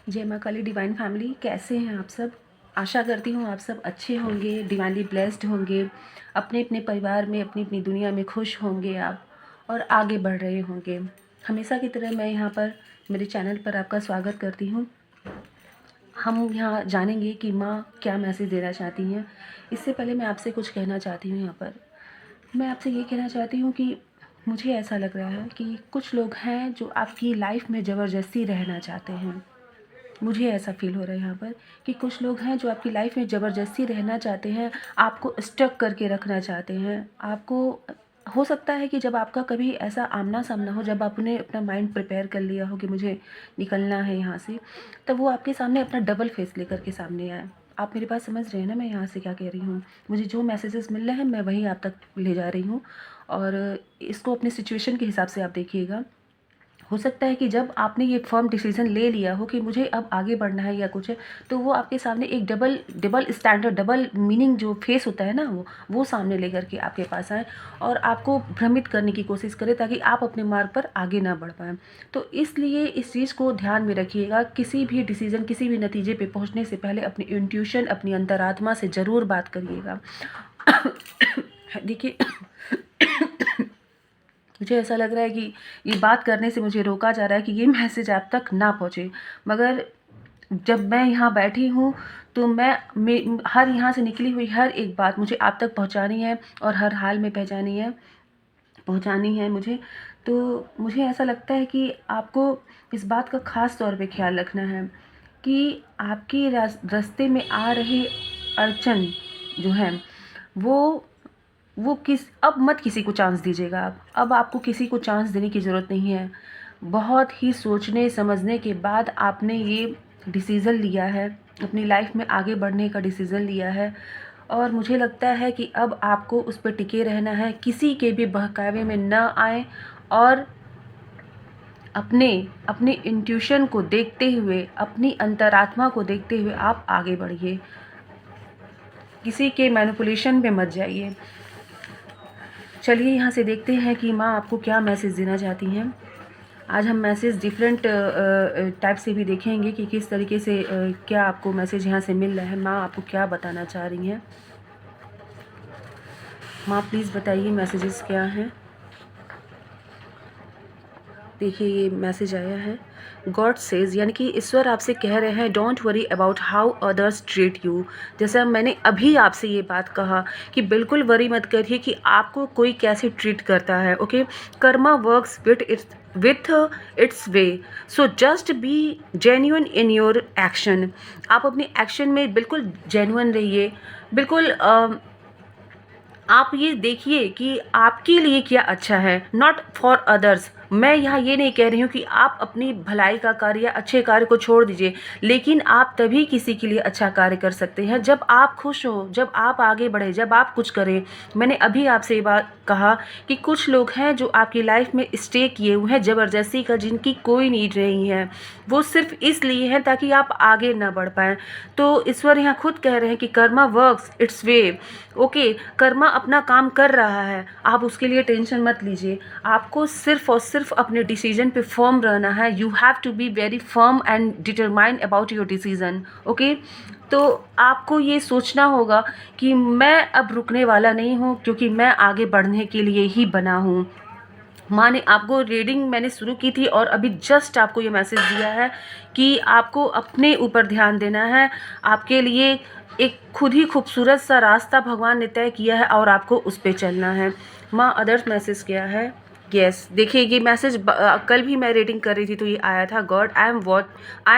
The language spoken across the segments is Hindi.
जय माँ काली डिवाइन फैमिली, कैसे हैं आप सब। आशा करती हूँ आप सब अच्छे होंगे, डिवाइनली ब्लेस्ड होंगे, अपने अपने परिवार में, अपनी अपनी दुनिया में खुश होंगे आप और आगे बढ़ रहे होंगे। हमेशा की तरह मैं यहाँ पर मेरे चैनल पर आपका स्वागत करती हूँ। हम यहाँ जानेंगे कि माँ क्या मैसेज देना चाहती हैं। इससे पहले मैं आपसे कुछ कहना चाहती हूँ। यहाँ पर मैं आपसे ये कहना चाहती हूँ कि मुझे ऐसा लग रहा है कि कुछ लोग हैं जो आपकी लाइफ में ज़बरदस्ती रहना चाहते हैं। मुझे ऐसा फ़ील हो रहा है यहाँ पर कि कुछ लोग हैं जो आपकी लाइफ में ज़बरदस्ती रहना चाहते हैं, आपको स्टक करके रखना चाहते हैं। आपको हो सकता है कि जब आपका कभी ऐसा आमना-सामना हो, जब आपने अपना माइंड प्रिपेयर कर लिया हो कि मुझे निकलना है यहाँ से, तब वो आपके सामने अपना डबल फेस लेकर के सामने आए। आप मेरी बात समझ रहे हैं ना, मैं यहाँ से क्या कह रही हूँ। मुझे जो मैसेजेस मिल रहे हैं मैं वही आप तक ले जा रही हूँ और इसको अपनी सिचुएशन के हिसाब से आप देखिएगा। हो सकता है कि जब आपने ये फर्म डिसीज़न ले लिया हो कि मुझे अब आगे बढ़ना है या कुछ है, तो वो आपके सामने एक double double standard, double meaning जो फेस होता है ना, वो सामने लेकर के आपके पास आए और आपको भ्रमित करने की कोशिश करे ताकि आप अपने मार्ग पर आगे ना बढ़ पाएँ। तो इसलिए इस चीज़ को ध्यान में रखिएगा। किसी भी डिसीज़न, किसी भी नतीजे पे पहुँचने से पहले अपनी इंट्यूशन, अपनी अंतरात्मा से ज़रूर बात करिएगा। देखिए, मुझे ऐसा लग रहा है कि ये बात करने से मुझे रोका जा रहा है कि ये मैसेज आप तक ना पहुँचे, मगर जब मैं यहाँ बैठी हूँ तो मैं हर यहाँ से निकली हुई हर एक बात मुझे आप तक पहुँचानी है और हर हाल में पहुँचानी है मुझे। तो मुझे ऐसा लगता है कि आपको इस बात का ख़ास तौर पे ख़्याल रखना है कि आपके रास्ते में आ रही अड़चन जो है वो अब मत किसी को चांस दीजिएगा आप। अब आपको किसी को चांस देने की ज़रूरत नहीं है। बहुत ही सोचने समझने के बाद आपने ये डिसीज़न लिया है, अपनी लाइफ में आगे बढ़ने का डिसीज़न लिया है और मुझे लगता है कि अब आपको उस पर टिके रहना है, किसी के भी बहकावे में ना आए और अपने इंट्यूशन को देखते हुए, अपनी अंतरात्मा को देखते हुए आप आगे बढ़िए। किसी के मैनिपुलेशन में मत जाइए। चलिए यहाँ से देखते हैं कि माँ आपको क्या मैसेज देना चाहती हैं। आज हम मैसेज डिफरेंट टाइप से भी देखेंगे कि किस तरीके से क्या आपको मैसेज यहाँ से मिल रहा है, माँ आपको क्या बताना चाह रही हैं। माँ प्लीज़ बताइए मैसेजेस क्या हैं। देखिए ये मैसेज आया है, गॉड सेज, यानी कि ईश्वर आपसे कह रहे हैं don't worry about how others treat you. जैसा मैंने अभी आपसे ये बात कहा कि बिल्कुल वरी मत करिए कि आपको कोई कैसे ट्रीट करता है। Okay, Karma works with its way, so just be genuine in your action. आप अपने एक्शन में बिल्कुल जेन्युइन रहिए। बिल्कुल आप ये देखिए कि आपके लिए क्या अच्छा है, नॉट फॉर अदर्स। मैं यहाँ ये नहीं कह रही हूँ कि आप अपनी भलाई का कार्य या अच्छे कार्य को छोड़ दीजिए, लेकिन आप तभी किसी के लिए अच्छा कार्य कर सकते हैं जब आप खुश हो, जब आप आगे बढ़े, जब आप कुछ करें। मैंने अभी आपसे ये बात कहा कि कुछ लोग हैं जो आपकी लाइफ में स्टे किए हुए हैं ज़बरदस्ती का, जिनकी कोई नीड नहीं है, वो सिर्फ इसलिए हैं ताकि आप आगे ना बढ़ पाएँ। तो ईश्वर यहाँ खुद कह रहे हैं कि Karma works it's way. Okay, Karma अपना काम कर रहा है, आप उसके लिए टेंशन मत लीजिए। आपको सिर्फ और सिर्फ अपने डिसीजन पे फर्म रहना है। You have to be very firm and determined about your decision. Okay, तो आपको ये सोचना होगा कि मैं अब रुकने वाला नहीं हूँ, क्योंकि मैं आगे बढ़ने के लिए ही बना हूँ। माँ ने आपको रीडिंग मैंने शुरू की थी और अभी जस्ट आपको ये मैसेज दिया है कि आपको अपने ऊपर ध्यान देना है। आपके लिए एक खुद ही खूबसूरत सा रास्ता भगवान ने तय किया है और आपको उस पे चलना है। माँ अदर्स मैसेज क्या है। यस, देखिए ये मैसेज कल भी मैं रीडिंग कर रही थी तो ये आया था, God I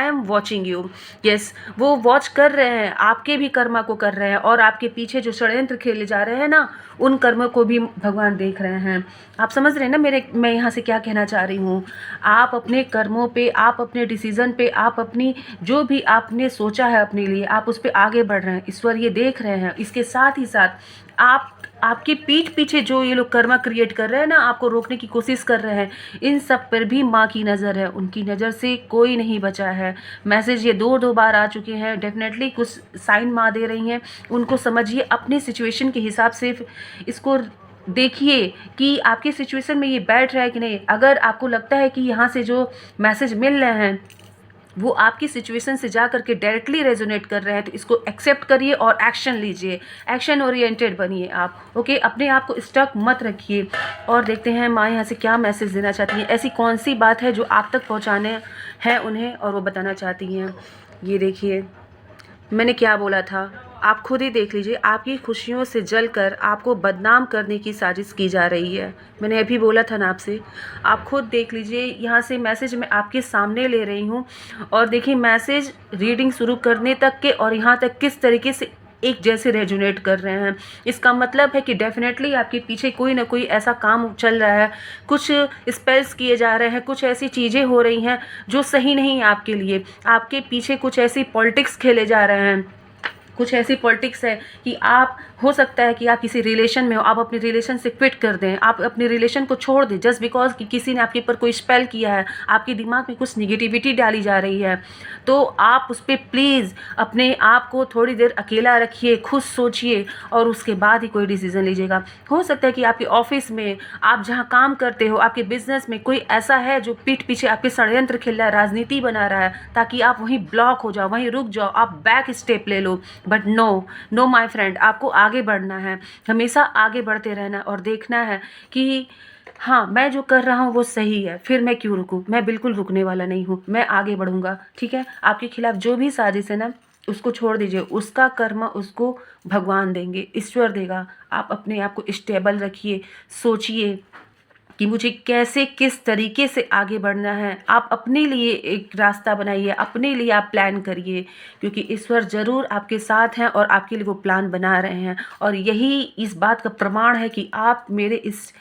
am watching you. Yes, वो वॉच कर रहे हैं, आपके भी कर्मा को कर रहे हैं और आपके पीछे जो षड्यंत्र खेले जा रहे हैं ना, उन कर्मों को भी भगवान देख रहे हैं। आप समझ रहे हैं ना मैं यहाँ से क्या कहना चाह रही हूँ। आप अपने कर्मों पे, आप अपने डिसीज़न पे, आप अपनी जो भी आपने सोचा है अपने लिए, आप उस पर आगे बढ़ रहे हैं। ईश्वर ये देख रहे हैं। इसके साथ ही साथ आपकी पीठ पीछे जो ये लोग कर्मा क्रिएट कर रहे हैं ना, आपको रोकने की कोशिश कर रहे हैं, इन सब पर भी माँ की नज़र है। उनकी नज़र से कोई नहीं बचा है। मैसेज ये दो बार आ चुके हैं। डेफिनेटली कुछ साइन माँ दे रही हैं, उनको समझिए। अपनी सिचुएशन के हिसाब से इसको देखिए कि आपकी सिचुएशन में ये बैठ रहा है कि नहीं। अगर आपको लगता है कि यहाँ से जो मैसेज मिल रहे हैं वो आपकी सिचुएशन से जा करके डायरेक्टली रेजोनेट कर रहे हैं, तो इसको एक्सेप्ट करिए और एक्शन लीजिए, एक्शन ओरिएंटेड बनिए आप। ओके, अपने आप को स्टक मत रखिए। और देखते हैं माँ यहाँ से क्या मैसेज देना चाहती हैं, ऐसी कौन सी बात है जो आप तक पहुँचाने हैं उन्हें और वो बताना चाहती हैं। ये देखिए मैंने क्या बोला था, आप खुद ही देख लीजिए, आपकी खुशियों से जलकर आपको बदनाम करने की साजिश की जा रही है। मैंने अभी बोला था ना आपसे, आप खुद देख लीजिए। यहाँ से मैसेज मैं आपके सामने ले रही हूँ और देखिए मैसेज रीडिंग शुरू करने तक के और यहाँ तक किस तरीके से एक जैसे रेजोनेट कर रहे हैं। इसका मतलब है कि डेफिनेटली आपके पीछे कोई ना कोई ऐसा काम चल रहा है, कुछ स्पेल्स किए जा रहे हैं, कुछ ऐसी चीज़ें हो रही हैं जो सही नहीं है आपके लिए। आपके पीछे कुछ ऐसी पॉलिटिक्स खेले जा रहे हैं, कुछ ऐसी पॉलिटिक्स है कि आप, हो सकता है कि आप किसी रिलेशन में हो, आप अपने रिलेशन से क्विट कर दें, आप अपने रिलेशन को छोड़ दें जस्ट बिकॉज कि किसी ने आपके ऊपर कोई स्पेल किया है, आपके दिमाग में कुछ निगेटिविटी डाली जा रही है। तो आप उस पर प्लीज़ अपने आप को थोड़ी देर अकेला रखिए, खुद सोचिए और उसके बाद ही कोई डिसीज़न लीजिएगा। हो सकता है कि आपके ऑफिस में, आप जहाँ काम करते हो, आपके बिजनेस में कोई ऐसा है जो पीठ पीछे आपके षड्यंत्र खेल रहा है, राजनीति बना रहा है ताकि आप वहीं ब्लॉक हो जाओ, वहीं रुक जाओ, आप बैक स्टेप ले लो। But no no my friend, आपको आगे बढ़ना है, हमेशा आगे बढ़ते रहना और देखना है कि हाँ मैं जो कर रहा हूँ वो सही है, फिर मैं क्यों रुकूँ। मैं बिल्कुल रुकने वाला नहीं हूँ, मैं आगे बढ़ूँगा। ठीक है, आपके खिलाफ जो भी साजिश है ना उसको छोड़ दीजिए, उसका कर्म उसको भगवान देंगे, ईश्वर देगा। आप अपने आप को स्टेबल रखिए, सोचिए कि मुझे कैसे किस तरीके से आगे बढ़ना है। आप अपने लिए एक रास्ता बनाइए, अपने लिए आप प्लान करिए, क्योंकि ईश्वर ज़रूर आपके साथ हैं और आपके लिए वो प्लान बना रहे हैं। और यही इस बात का प्रमाण है कि आप मेरे इस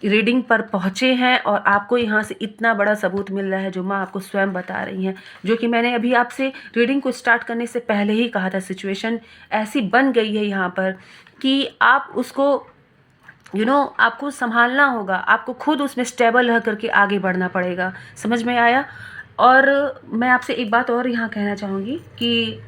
रीडिंग पर पहुँचे हैं और आपको यहाँ से इतना बड़ा सबूत मिल रहा है जो माँ आपको स्वयं बता रही हैं, जो कि मैंने अभी आपसे रीडिंग को स्टार्ट करने से पहले ही कहा था। सिचुएशन ऐसी बन गई है यहाँ पर कि आप उसको आपको संभालना होगा, आपको खुद उसमें स्टेबल रह करके आगे बढ़ना पड़ेगा। समझ में आया? और मैं आपसे एक बात और यहाँ कहना चाहूँगी कि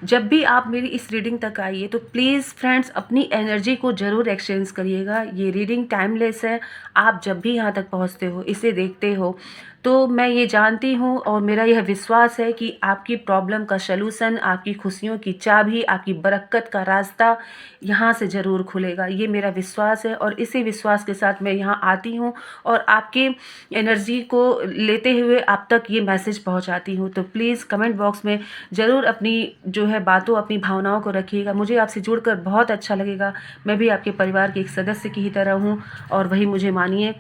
जब भी आप मेरी इस रीडिंग तक आइए तो प्लीज़ फ्रेंड्स अपनी एनर्जी को ज़रूर एक्सचेंज करिएगा। ये रीडिंग टाइमलेस है। आप जब भी यहाँ तक पहुँचते हो, इसे देखते हो, तो मैं ये जानती हूँ और मेरा यह विश्वास है कि आपकी प्रॉब्लम का सलूशन, आपकी खुशियों की चाबी, आपकी बरक़्क़त का रास्ता यहाँ से ज़रूर खुलेगा। ये मेरा विश्वास है और इसी विश्वास के साथ मैं यहाँ आती हूँ और आपके एनर्जी को लेते हुए आप तक ये मैसेज पहुँचाती हूँ। तो प्लीज़ कमेंट बॉक्स में ज़रूर अपनी जो है बातों, अपनी भावनाओं को रखिएगा। मुझे आपसे जुड़कर बहुत अच्छा लगेगा। मैं भी आपके परिवार के एक सदस्य की ही तरह हूँ और वही मुझे मानिए।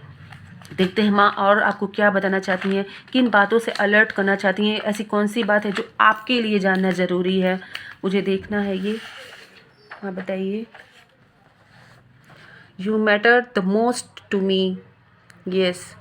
देखते हैं माँ और आपको क्या बताना चाहती हैं, किन बातों से अलर्ट करना चाहती हैं, ऐसी कौन सी बात है जो आपके लिए जानना ज़रूरी है, मुझे देखना है ये। हाँ बताइए। You matter the most to me. Yes,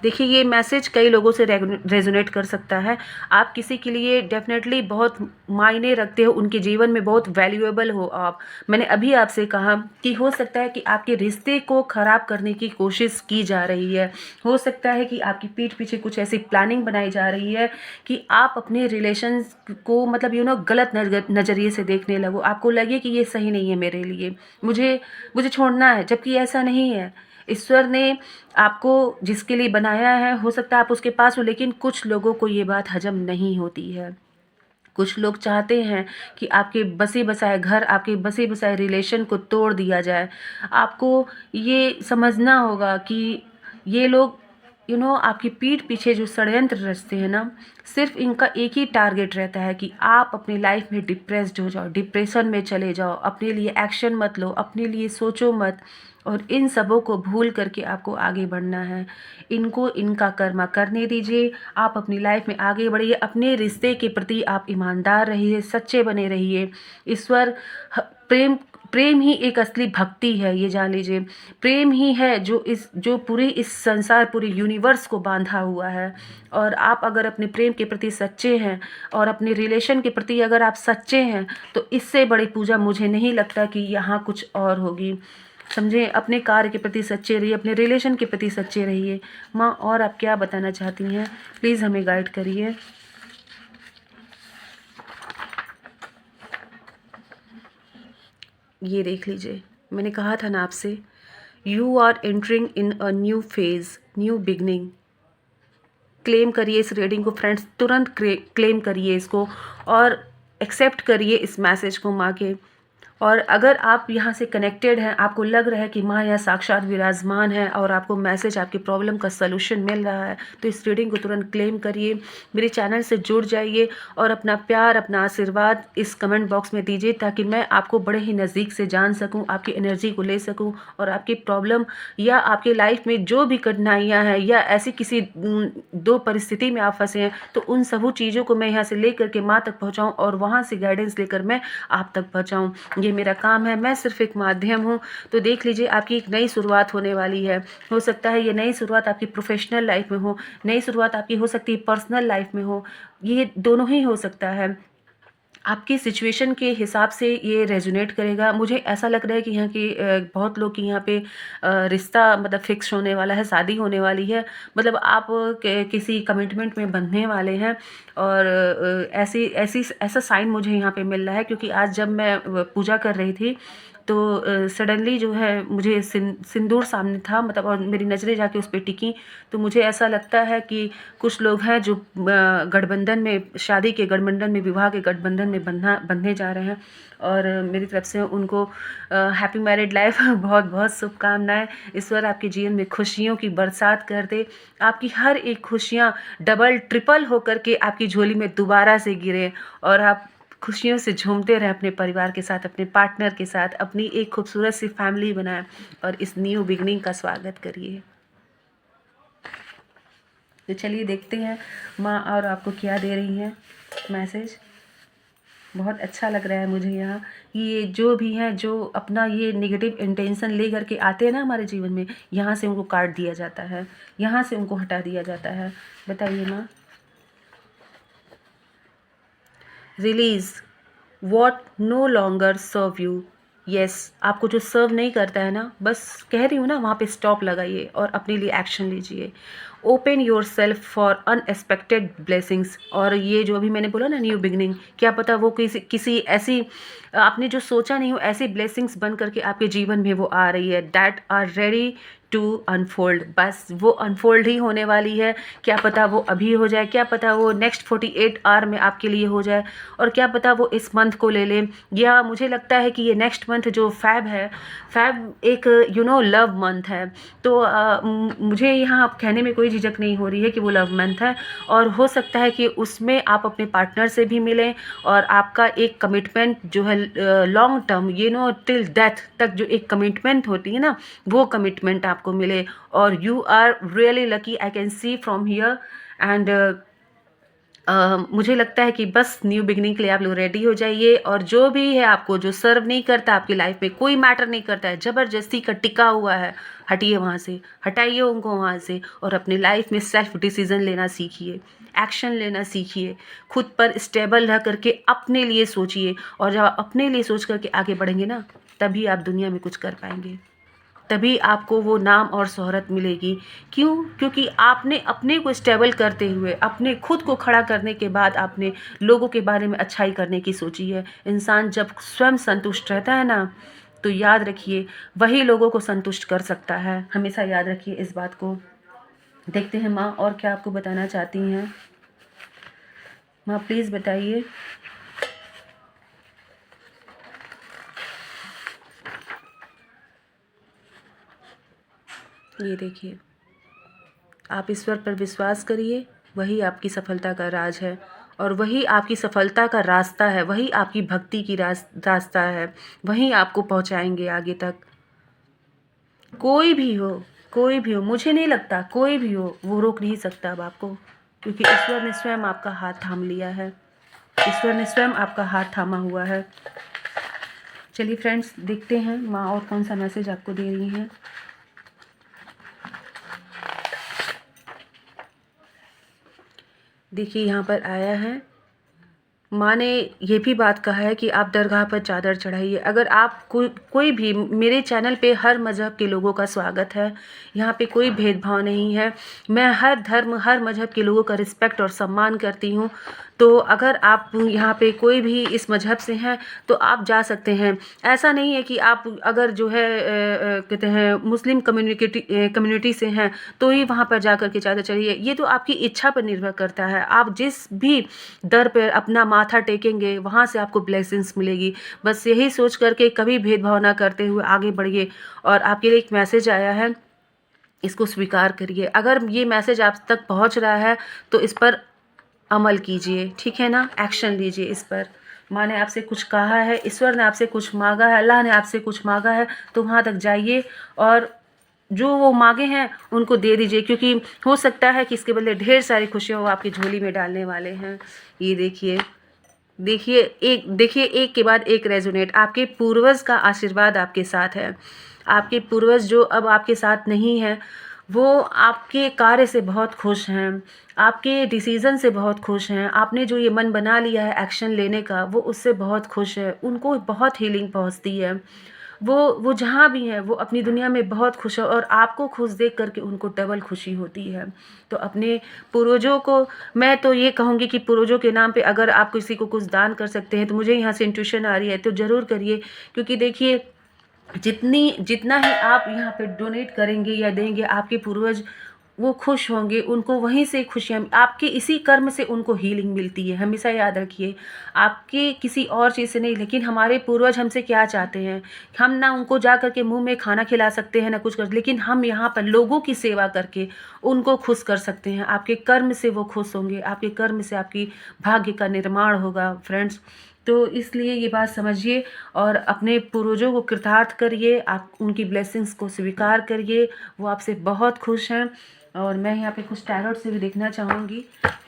देखिए ये मैसेज कई लोगों से रेजोनेट कर सकता है। आप किसी के लिए डेफिनेटली बहुत मायने रखते हो, उनके जीवन में बहुत वैल्यूएबल हो आप। मैंने अभी आपसे कहा कि हो सकता है कि आपके रिश्ते को ख़राब करने की कोशिश की जा रही है। हो सकता है कि आपकी पीठ पीछे कुछ ऐसी प्लानिंग बनाई जा रही है कि आप अपने रिलेशन को मतलब गलत नज़रिए से देखने लगो। आपको लगे कि ये सही नहीं है मेरे लिए, मुझे छोड़ना है, जबकि ऐसा नहीं है। ईश्वर ने आपको जिसके लिए बनाया है, हो सकता है आप उसके पास हो, लेकिन कुछ लोगों को ये बात हजम नहीं होती है। कुछ लोग चाहते हैं कि आपके बसे बसाए घर, आपके बसे बसाए रिलेशन को तोड़ दिया जाए। आपको ये समझना होगा कि ये लोग आपकी पीठ पीछे जो षड्यंत्र रचते हैं ना, सिर्फ इनका एक ही टारगेट रहता है कि आप अपनी लाइफ में डिप्रेस्ड हो जाओ, डिप्रेशन में चले जाओ, अपने लिए एक्शन मत लो, अपने लिए सोचो मत, और इन सबों को भूल करके आपको आगे बढ़ना है। इनको इनका कर्मा करने दीजिए, आप अपनी लाइफ में आगे बढ़िए। अपने रिश्ते के प्रति आप ईमानदार रहिए, सच्चे बने रहिए। ईश्वर प्रेम प्रेम ही एक असली भक्ति है, ये जान लीजिए। प्रेम ही है जो पूरी इस संसार, पूरे यूनिवर्स को बांधा हुआ है। और आप अगर अपने प्रेम के प्रति सच्चे हैं और अपने रिलेशन के प्रति अगर आप सच्चे हैं, तो इससे बड़ी पूजा मुझे नहीं लगता कि यहाँ कुछ और होगी। समझे? अपने कार्य के प्रति सच्चे रहिए, अपने रिलेशन के प्रति सच्चे रहिए। माँ और आप क्या बताना चाहती हैं, प्लीज़ हमें गाइड करिए। ये देख लीजिए, मैंने कहा था ना आपसे, you are entering in a new phase, new beginning. Claim करिए इस रीडिंग को फ्रेंड्स, तुरंत क्लेम करिए इसको और एक्सेप्ट करिए इस मैसेज को माँ के। और अगर आप यहाँ से कनेक्टेड हैं, आपको लग रहा है कि माँ यहाँ साक्षात विराजमान है और आपको मैसेज, आपकी प्रॉब्लम का सलूशन मिल रहा है, तो इस रीडिंग को तुरंत क्लेम करिए, मेरे चैनल से जुड़ जाइए और अपना प्यार, अपना आशीर्वाद इस कमेंट बॉक्स में दीजिए, ताकि मैं आपको बड़े ही नज़दीक से जान सकूं, आपकी एनर्जी को ले सकूं और आपकी प्रॉब्लम या आपकी लाइफ में जो भी कठिनाइयाँ हैं या ऐसी किसी दो परिस्थिति में आप फंसे हैं, तो उन सब चीज़ों को मैं यहाँ से ले करके माँ तक पहुँचाऊँ और वहाँ से गाइडेंस लेकर मैं आप तक पहुँचाऊँ। ये मेरा काम है, मैं सिर्फ एक माध्यम हूँ। तो देख लीजिए, आपकी एक नई शुरुआत होने वाली है। हो सकता है ये नई शुरुआत आपकी प्रोफेशनल लाइफ में हो, नई शुरुआत आपकी हो सकती है पर्सनल लाइफ में हो, ये दोनों ही हो सकता है। आपकी सिचुएशन के हिसाब से ये रेजोनेट करेगा। मुझे ऐसा लग रहा है कि यहाँ की बहुत लोग की यहाँ पे रिश्ता मतलब फिक्स होने वाला है, शादी होने वाली है, मतलब आप किसी कमिटमेंट में बंधने वाले हैं। और ऐसी ऐसी ऐसा साइन मुझे यहाँ पे मिल रहा है, क्योंकि आज जब मैं पूजा कर रही थी तो सडनली जो है मुझे सिंदूर सामने था, मतलब और मेरी नज़रें जाके उस पर टिकी। तो मुझे ऐसा लगता है कि कुछ लोग हैं जो गठबंधन में, शादी के गठबंधन में, विवाह के गठबंधन में बंधने जा रहे हैं। और मेरी तरफ से उनको हैप्पी मैरिड लाइफ बहुत बहुत शुभकामनाएं। ईश्वर आपके जीवन में खुशियों की बरसात कर दे, आपकी हर एक खुशियाँ डबल ट्रिपल होकर के आपकी झोली में दोबारा से गिरे और आप खुशियों से झूमते रहें अपने परिवार के साथ, अपने पार्टनर के साथ, अपनी एक खूबसूरत सी फैमिली बनाएं और इस न्यू बिगनिंग का स्वागत करिए। तो चलिए देखते हैं माँ और आपको क्या दे रही हैं मैसेज। बहुत अच्छा लग रहा है मुझे यहाँ, ये जो भी हैं, जो अपना ये नेगेटिव इंटेंशन ले करके आते हैं ना हमारे जीवन में, यहाँ से उनको काट दिया जाता है, यहाँ से उनको हटा दिया जाता है। बताइए माँ। Release what no longer serve you. Yes, आपको जो सर्व नहीं करता है ना, बस कह रही हूँ ना, वहाँ पे स्टॉप लगाइए और अपने लिए एक्शन लीजिए। Open your self for unexpected blessings. और ये जो अभी मैंने बोला ना न्यू बिगनिंग, क्या पता वो किसी ऐसी आपने जो सोचा नहीं हो, ऐसी ब्लेसिंग्स बन करके आपके जीवन में वो आ रही है, that are ready to unfold. बस वो अनफोल्ड ही होने वाली है। क्या पता वो अभी हो जाए, क्या पता वो नेक्स्ट 48 आवर में आपके लिए हो जाए, और क्या पता वो इस मंथ को ले लें, या मुझे लगता है कि ये नेक्स्ट मंथ जो फैब है, फैब एक लव मंथ है। तो मुझे यहाँ आप कहने में कोई झिझक नहीं हो रही है कि वो लव मंथ है, और हो सकता है कि उसमें आप अपने पार्टनर से भी मिलें और आपका एक कमिटमेंट जो है लॉन्ग टर्म, टिल डेथ तक जो एक कमिटमेंट होती है ना, वो कमिटमेंट आपको मिले। और you are really lucky, I can see from here. And मुझे लगता है कि बस न्यू बिगनिंग के लिए आप लोग रेडी हो जाइए। और जो भी है आपको जो सर्व नहीं करता आपकी लाइफ में, कोई मैटर नहीं करता है, ज़बरदस्ती का टिका हुआ है, हटिए वहाँ से, हटाइए उनको वहाँ से और अपनी लाइफ में सेल्फ डिसीज़न लेना सीखिए, एक्शन लेना सीखिए, खुद पर स्टेबल रह करके अपने लिए सोचिए। और जब आप अपने लिए सोच करके आगे बढ़ेंगे ना, तभी आप दुनिया में कुछ कर पाएंगे, तभी आपको वो नाम और शोहरत मिलेगी। क्यों? क्योंकि आपने अपने को स्टेबल करते हुए, अपने खुद को खड़ा करने के बाद आपने लोगों के बारे में अच्छाई करने की सोची है। इंसान जब स्वयं संतुष्ट रहता है ना, तो याद रखिए वही लोगों को संतुष्ट कर सकता है। हमेशा याद रखिए इस बात को। देखते हैं माँ और क्या आपको बताना चाहती हैं। माँ प्लीज़ बताइए। ये देखिए, आप ईश्वर पर विश्वास करिए, वही आपकी सफलता का राज है और वही आपकी सफलता का रास्ता है, वही आपकी भक्ति की रास्ता है, वही आपको पहुंचाएंगे आगे तक। कोई भी हो, कोई भी हो, मुझे नहीं लगता कोई भी हो वो रोक नहीं सकता अब आपको, क्योंकि ईश्वर ने स्वयं आपका हाथ थाम लिया है, ईश्वर ने स्वयं आपका हाथ थामा हुआ है। चलिए फ्रेंड्स, देखते हैं माँ और कौन सा मैसेज आपको दे रही हैं। देखिए यहाँ पर आया है माँ ने ये भी बात कहा है कि आप दरगाह पर चादर चढ़ाइए। अगर आप कोई भी मेरे चैनल पे हर मज़हब के लोगों का स्वागत है, यहाँ पे कोई भेदभाव नहीं है। मैं हर धर्म हर मज़हब के लोगों का रिस्पेक्ट और सम्मान करती हूँ। तो अगर आप यहाँ पे कोई भी इस मज़हब से हैं तो आप जा सकते हैं। ऐसा नहीं है कि आप अगर जो है कहते हैं मुस्लिम कम्युनिटी से हैं तो ही वहाँ पर जा कर के चादर चढ़िए। ये तो आपकी इच्छा पर निर्भर करता है। आप जिस भी दर पर अपना माथा टेकेंगे वहाँ से आपको ब्लेसिंग्स मिलेगी। बस यही सोच करके कभी भेदभाव ना करते हुए आगे बढ़िए। और आपके लिए एक मैसेज आया है, इसको स्वीकार करिए। अगर ये मैसेज आप तक पहुँच रहा है तो इस पर अमल कीजिए, ठीक है ना? एक्शन लीजिए इस पर। माँ ने आपसे कुछ कहा है, ईश्वर ने आपसे कुछ मांगा है, अल्लाह ने आपसे कुछ मांगा है, तो वहाँ तक जाइए और जो वो मांगे हैं उनको दे दीजिए, क्योंकि हो सकता है कि इसके बदले ढेर सारी खुशियाँ वो आपकी झोली में डालने वाले हैं। ये देखिए, देखिए एक के बाद एक रेजोनेट। आपके पूर्वज का आशीर्वाद आपके साथ है। आपके पूर्वज जो अब आपके साथ नहीं हैं वो आपके कार्य से बहुत खुश हैं, आपके डिसीज़न से बहुत खुश हैं। आपने जो ये मन बना लिया है एक्शन लेने का, वो उससे बहुत खुश है। उनको बहुत हीलिंग पहुंचती है। वो जहाँ भी हैं वो अपनी दुनिया में बहुत खुश है और आपको खुश देख करके उनको डबल खुशी होती है। तो अपने पूर्वजों को, मैं तो ये कहूँगी कि पूर्वजों के नाम पे अगर आप किसी को कुछ दान कर सकते हैं तो मुझे यहाँ से इंट्यूशन आ रही है तो ज़रूर करिए। क्योंकि देखिए, जितना ही आप यहाँ पे डोनेट करेंगे या देंगे, आपके पूर्वज वो खुश होंगे, उनको वहीं से खुशियाँ, आपके इसी कर्म से उनको हीलिंग मिलती है। हमेशा याद रखिए, आपके किसी और चीज़ से नहीं, लेकिन हमारे पूर्वज हमसे क्या चाहते हैं। हम ना उनको जा करके मुंह में खाना खिला सकते हैं ना कुछ कर, लेकिन हम यहाँ पर लोगों की सेवा करके उनको खुश कर सकते हैं। आपके कर्म से वो खुश होंगे, आपके कर्म से आपकी भाग्य का निर्माण होगा फ्रेंड्स। तो इसलिए ये बात समझिए और अपने पूर्वजों को कृतार्थ करिए, आप उनकी ब्लेसिंग्स को स्वीकार करिए। वो आपसे बहुत खुश हैं। और मैं यहाँ पे कुछ टैरोट से भी देखना चाहूँगी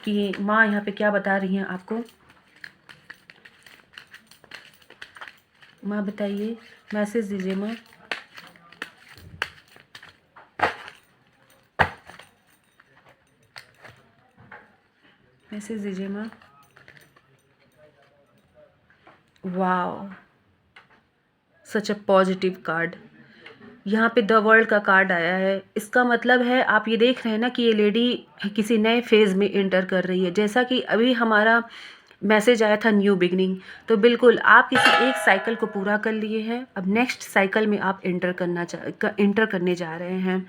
कि माँ यहाँ पे क्या बता रही हैं आपको। माँ बताइए, मैसेज दीजिए माँ। मैसेज दीजिए माँ। Wow, such a positive card. यहाँ पे द वर्ल्ड का कार्ड आया है। इसका मतलब है, आप ये देख रहे हैं ना कि ये लेडी किसी नए फेज़ में एंटर कर रही है। जैसा कि अभी हमारा मैसेज आया था न्यू बिगनिंग, तो बिल्कुल आप किसी एक साइकिल को पूरा कर लिए हैं। अब नेक्स्ट साइकिल में आप एंटर करने जा रहे हैं।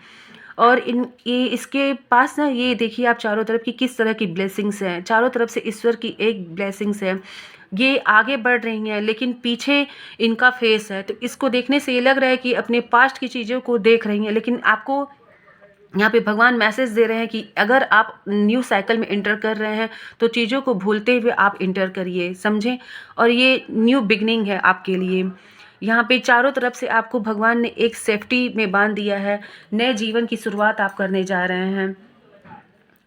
और ये इसके पास ना, ये देखिए आप चारों तरफ की किस तरह की ब्लेसिंग्स हैं। चारों तरफ से ईश्वर की एक ब्लेसिंग्स है। ये आगे बढ़ रही हैं लेकिन पीछे इनका फेस है। तो इसको देखने से ये लग रहा है कि अपने पास्ट की चीज़ों को देख रही हैं, लेकिन आपको यहाँ पे भगवान मैसेज दे रहे हैं कि अगर आप न्यू साइकिल में एंटर कर रहे हैं तो चीज़ों को भूलते हुए आप एंटर करिए, समझें। और ये न्यू बिगनिंग है आपके लिए। यहाँ पे चारों तरफ से आपको भगवान ने एक सेफ्टी में बांध दिया है। नए जीवन की शुरुआत आप करने जा रहे हैं।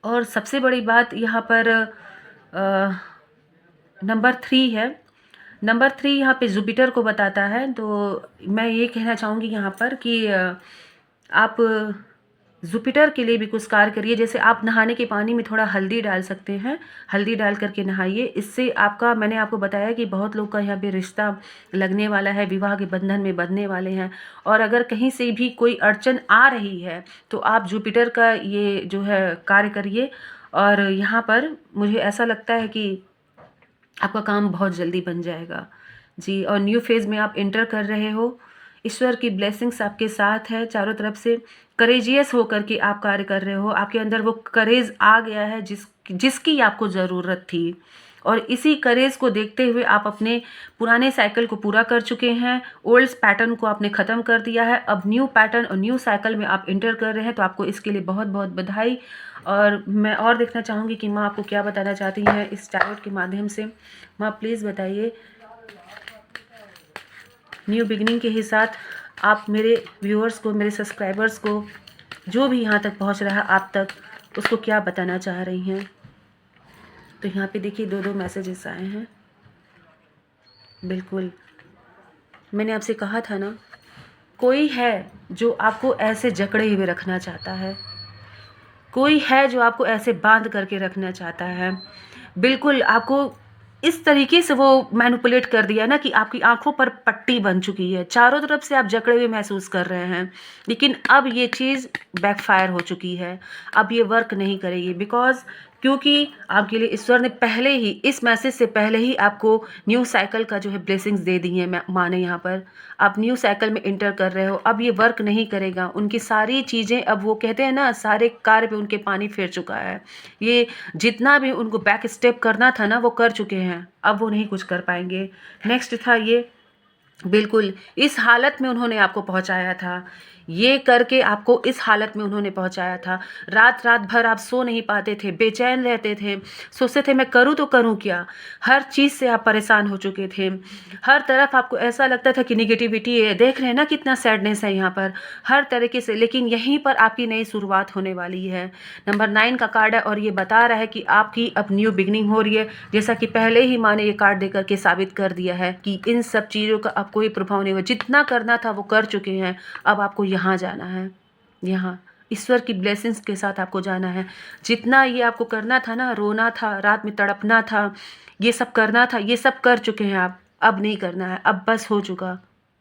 और सबसे बड़ी बात यहाँ पर नंबर 3 है। नंबर 3 यहाँ पे जुपिटर को बताता है। तो मैं ये कहना चाहूँगी यहाँ पर कि आप जुपिटर के लिए भी कुछ कार्य करिए। जैसे आप नहाने के पानी में थोड़ा हल्दी डाल सकते हैं, हल्दी डाल करके नहाइए। इससे आपका, मैंने आपको बताया कि बहुत लोग का यहाँ पे रिश्ता लगने वाला है, विवाह के बंधन में बंधने वाले हैं। और अगर कहीं से भी कोई अड़चन आ रही है तो आप जुपिटर का ये जो है कार्य करिए। और यहाँ पर मुझे ऐसा लगता है कि आपका काम बहुत जल्दी बन जाएगा जी। और न्यू फेज़ में आप एंटर कर रहे हो। ईश्वर की ब्लेसिंग्स आपके साथ है चारों तरफ से। करेजियस होकर के आप कार्य कर रहे हो। आपके अंदर वो करेज आ गया है जिसकी आपको ज़रूरत थी। और इसी करेज को देखते हुए आप अपने पुराने साइकिल को पूरा कर चुके हैं। ओल्ड पैटर्न को आपने ख़त्म कर दिया है। अब न्यू पैटर्न और न्यू साइकिल में आप एंटर कर रहे हैं। तो आपको इसके लिए बहुत बहुत बधाई। और मैं और देखना चाहूँगी कि माँ आपको क्या बताना चाहती हैं इस टैरोट के माध्यम से। माँ प्लीज़ बताइए, न्यू बिगनिंग के ही साथ आप मेरे व्यूअर्स को, मेरे सब्सक्राइबर्स को, जो भी यहाँ तक पहुँच रहा है आप तक, उसको क्या बताना चाह रही हैं। तो यहाँ पे देखिए 2 मैसेजेस आए हैं। बिल्कुल मैंने आपसे कहा था ना, कोई है जो आपको ऐसे जकड़े हुए रखना चाहता है, कोई है जो आपको ऐसे बांध करके रखना चाहता है। बिल्कुल आपको इस तरीके से वो मैनिपुलेट कर दिया ना कि आपकी आँखों पर पट्टी बन चुकी है, चारों तरफ से आप जकड़े हुए महसूस कर रहे हैं। लेकिन अब ये चीज़ बैकफ़ायर हो चुकी है, अब ये वर्क नहीं करेगी, बिकॉज़ क्योंकि आपके लिए ईश्वर ने पहले ही, इस मैसेज से पहले ही आपको न्यू साइकिल का जो है ब्लेसिंग्स दे दी हैं माँ ने यहाँ पर। आप न्यू साइकिल में एंटर कर रहे हो, अब ये वर्क नहीं करेगा। उनकी सारी चीज़ें, अब वो कहते हैं ना, सारे कार्य पे उनके पानी फिर चुका है। ये जितना भी उनको बैक स्टेप करना था ना, वो कर चुके हैं, अब वो नहीं कुछ कर पाएँगे। नेक्स्ट था ये, बिल्कुल, इस हालत में उन्होंने आपको पहुँचाया था। ये करके आपको इस हालत में उन्होंने पहुँचाया था। रात-रात भर आप सो नहीं पाते थे, बेचैन रहते थे, सोचते थे मैं करूँ तो करूँ क्या? हर चीज़ से आप परेशान हो चुके थे। हर तरफ आपको ऐसा लगता था कि नेगेटिविटी है, देख रहे हैं ना कितना सैडनेस है यहाँ पर, हर तरीके से। लेकिन यहीं पर आपकी नई शुरुआत होने वाली है। नंबर 9 का कार्ड है और ये बता रहा है कि आपकी अब न्यू बिगिनिंग हो रही है। जैसा कि पहले ही माँ ने ये कार्ड दे कर के साबित कर दिया है कि इन सब चीज़ों का अब कोई प्रभाव नहीं हुआ। जितना करना था वो कर चुके हैं, अब आपको यहाँ जाना है, यहाँ ईश्वर की ब्लेसिंग्स के साथ आपको जाना है। जितना ये आपको करना था ना, रोना था, रात में तड़पना था, ये सब करना था, ये सब कर चुके हैं आप, अब नहीं करना है, अब बस हो चुका,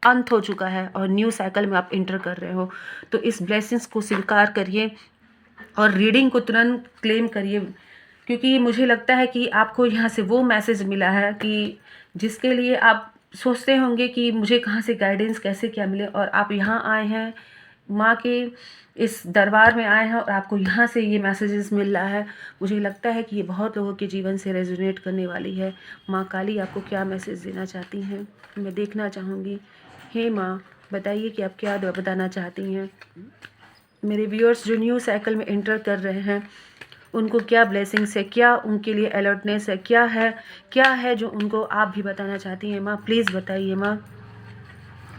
अंत हो चुका है और न्यू साइकिल में आप एंटर कर रहे हो। तो इस ब्लेसिंग्स को स्वीकार करिए और रीडिंग को तुरंत क्लेम करिए, क्योंकि मुझे लगता है कि आपको यहाँ से वो मैसेज मिला है कि जिसके लिए आप सोचते होंगे कि मुझे कहाँ से गाइडेंस, कैसे क्या मिले, और आप यहाँ आए हैं, माँ के इस दरबार में आए हैं और आपको यहाँ से ये मैसेजेस मिल रहा है। मुझे लगता है कि ये बहुत लोगों के जीवन से रेजोनेट करने वाली है। माँ काली आपको क्या मैसेज देना चाहती हैं, मैं देखना चाहूँगी। हे माँ, बताइए कि आप क्या बताना चाहती हैं। मेरे व्यूअर्स जो न्यू साइकिल में एंटर कर रहे हैं, उनको क्या ब्लेसिंग्स है, क्या उनके लिए अलर्टनेस है, क्या है जो उनको आप भी बताना चाहती हैं। माँ प्लीज़ बताइए, माँ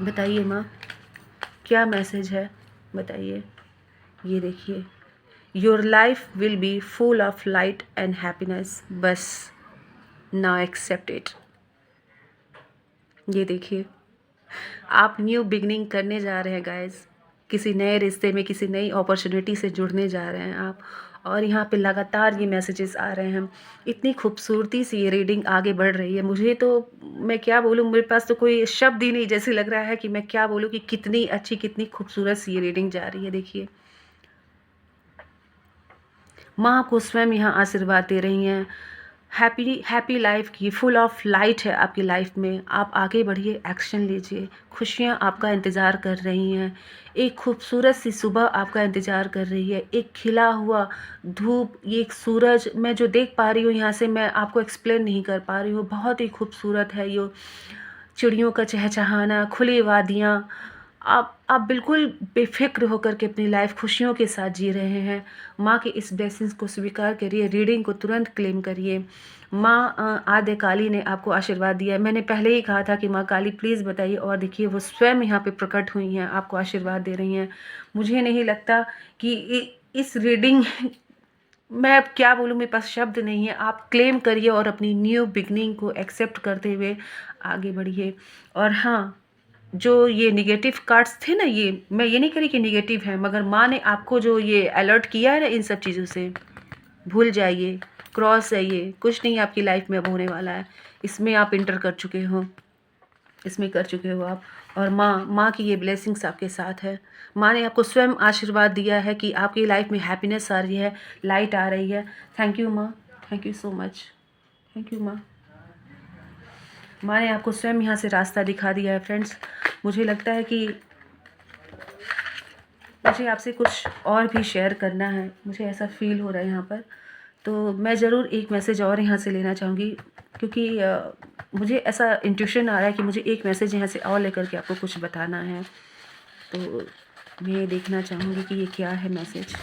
बताइए, माँ क्या मैसेज है, बताइए। ये देखिए, your life will be full of light and happiness, बस नाउ एक्सेप्ट इट। ये देखिए, आप न्यू बिगनिंग करने जा रहे हैं गाइस, किसी नए रिश्ते में, किसी नई अपॉर्चुनिटी से जुड़ने जा रहे हैं आप। और यहाँ पे लगातार ये मैसेजेस आ रहे हैं। इतनी खूबसूरती से ये रीडिंग आगे बढ़ रही है, मुझे तो, मैं क्या बोलूँ, मेरे पास तो कोई शब्द ही नहीं, जैसे लग रहा है कि मैं क्या बोलूँ कि कितनी अच्छी, कितनी खूबसूरत सी ये रीडिंग जा रही है। देखिए, माँ आपको स्वयं यहाँ आशीर्वाद दे रही हैं। हैप्पी लाइफ की, फुल ऑफ लाइट है आपकी लाइफ में। आप आगे बढ़िए, एक्शन लीजिए, खुशियाँ आपका इंतज़ार कर रही हैं। एक खूबसूरत सी सुबह आपका इंतज़ार कर रही है, एक खिला हुआ धूप, ये एक सूरज मैं जो देख पा रही हूँ यहाँ से, मैं आपको एक्सप्लेन नहीं कर पा रही हूँ। बहुत ही खूबसूरत है ये, चिड़ियों का चहचहाना, खुली वादियाँ। आप बिल्कुल बेफ़िक्र होकर के अपनी लाइफ खुशियों के साथ जी रहे हैं। माँ के इस ब्लेसिंग्स को स्वीकार करिए, रीडिंग को तुरंत क्लेम करिए। माँ आद्य काली ने आपको आशीर्वाद दिया है। मैंने पहले ही कहा था कि माँ काली प्लीज़ बताइए, और देखिए वो स्वयं यहाँ पे प्रकट हुई हैं, आपको आशीर्वाद दे रही हैं। मुझे नहीं लगता कि इस रीडिंग मैं अब क्या बोलूँ, मेरे पास शब्द नहीं है। आप क्लेम करिए और अपनी न्यू बिगनिंग को एक्सेप्ट करते हुए आगे बढ़िए। और हाँ, जो ये नेगेटिव कार्ड्स थे ना, ये मैं ये नहीं कह रही कि नेगेटिव है, मगर माँ ने आपको जो ये अलर्ट किया है ना इन सब चीज़ों से, भूल जाइए, क्रॉस है ये, कुछ नहीं आपकी लाइफ में अब होने वाला है। इसमें आप इंटर कर चुके हो, इसमें कर चुके हो आप। और माँ की ये ब्लेसिंग्स आपके साथ है। माँ ने आपको स्वयं आशीर्वाद दिया है कि आपकी लाइफ में हैप्पीनेस आ रही है, लाइट आ रही है। थैंक यू माँ, thank you so much, thank you माँ। माँ ने आपको स्वयं यहाँ से रास्ता दिखा दिया है फ्रेंड्स। मुझे लगता है कि मुझे आपसे कुछ और भी शेयर करना है, मुझे ऐसा फील हो रहा है यहाँ पर। तो मैं ज़रूर एक मैसेज और यहाँ से लेना चाहूँगी, क्योंकि मुझे ऐसा इंट्यूशन आ रहा है कि मुझे एक मैसेज यहाँ से और लेकर के आपको कुछ बताना है। तो मैं देखना चाहूँगी कि ये क्या है message.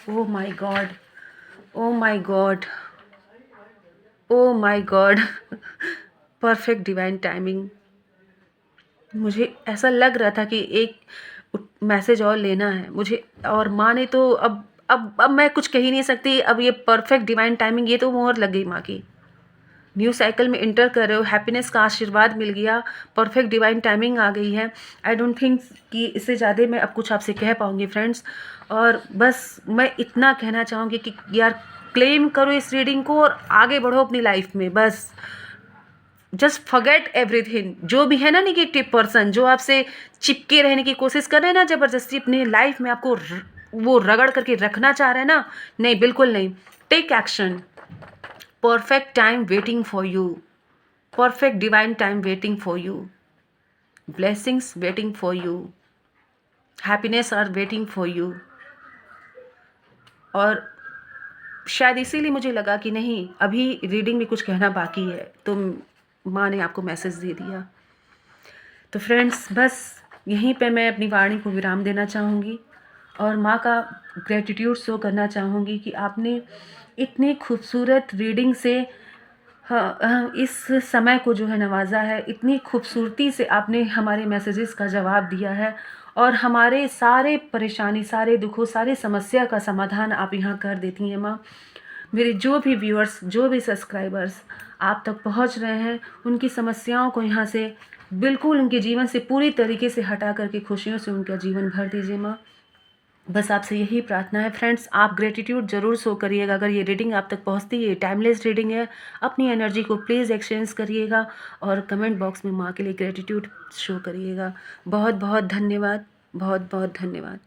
Oh my God, oh my God, oh my God, perfect divine timing. मुझे ऐसा लग रहा था कि एक मैसेज और लेना है मुझे, और माँ ने तो अब मैं कुछ कह ही नहीं सकती। अब ये परफेक्ट डिवाइन टाइमिंग, ये तो मोहर लग गई माँ की। न्यू साइकिल में इंटर कर रहे हो, हैप्पीनेस का आशीर्वाद मिल गया, परफेक्ट डिवाइन टाइमिंग आ गई है। आई डोंट थिंक कि इससे ज़्यादा मैं अब कुछ आपसे कह पाऊँगी फ्रेंड्स। और बस मैं इतना कहना चाहूँगी कि यार क्लेम करो इस रीडिंग को और आगे बढ़ो अपनी लाइफ में। बस जस्ट फॉरगेट एवरीथिंग, जो भी है ना नेगेटिव पर्सन जो आपसे चिपके रहने की कोशिश कर रहे हैं ना, ज़बरदस्ती अपनी लाइफ में आपको वो रगड़ करके रखना चाह रहे हैं ना, नहीं बिल्कुल नहीं। Take action, perfect time waiting for you, perfect divine time waiting for you, blessings waiting for you, happiness are waiting for you। और शायद इसीलिए मुझे लगा कि नहीं अभी रीडिंग में कुछ कहना बाकी है, तो माँ ने आपको मैसेज दे दिया। तो फ्रेंड्स बस यहीं पे मैं अपनी वाणी को विराम देना चाहूँगी और माँ का ग्रेटिट्यूड शो करना चाहूँगी कि आपने इतनी खूबसूरत रीडिंग से इस समय को जो है नवाजा है, इतनी खूबसूरती से आपने हमारे मैसेजेस का जवाब दिया है और हमारे सारे परेशानी, सारे दुखों, सारे समस्या का समाधान आप यहाँ कर देती हैं माँ। मेरे जो भी व्यूअर्स, जो भी सब्सक्राइबर्स आप तक पहुँच रहे हैं, उनकी समस्याओं को यहाँ से बिल्कुल उनके जीवन से पूरी तरीके से हटा करके खुशियों से उनका जीवन भर दीजिए माँ। बस आपसे यही प्रार्थना है फ्रेंड्स। आप ग्रेटिट्यूड ज़रूर शो करिएगा अगर ये रीडिंग आप तक पहुंचती है, टाइमलेस रीडिंग है। अपनी एनर्जी को प्लीज़ एक्सचेंज करिएगा और कमेंट बॉक्स में माँ के लिए ग्रेटिट्यूड शो करिएगा। बहुत बहुत धन्यवाद, बहुत बहुत धन्यवाद।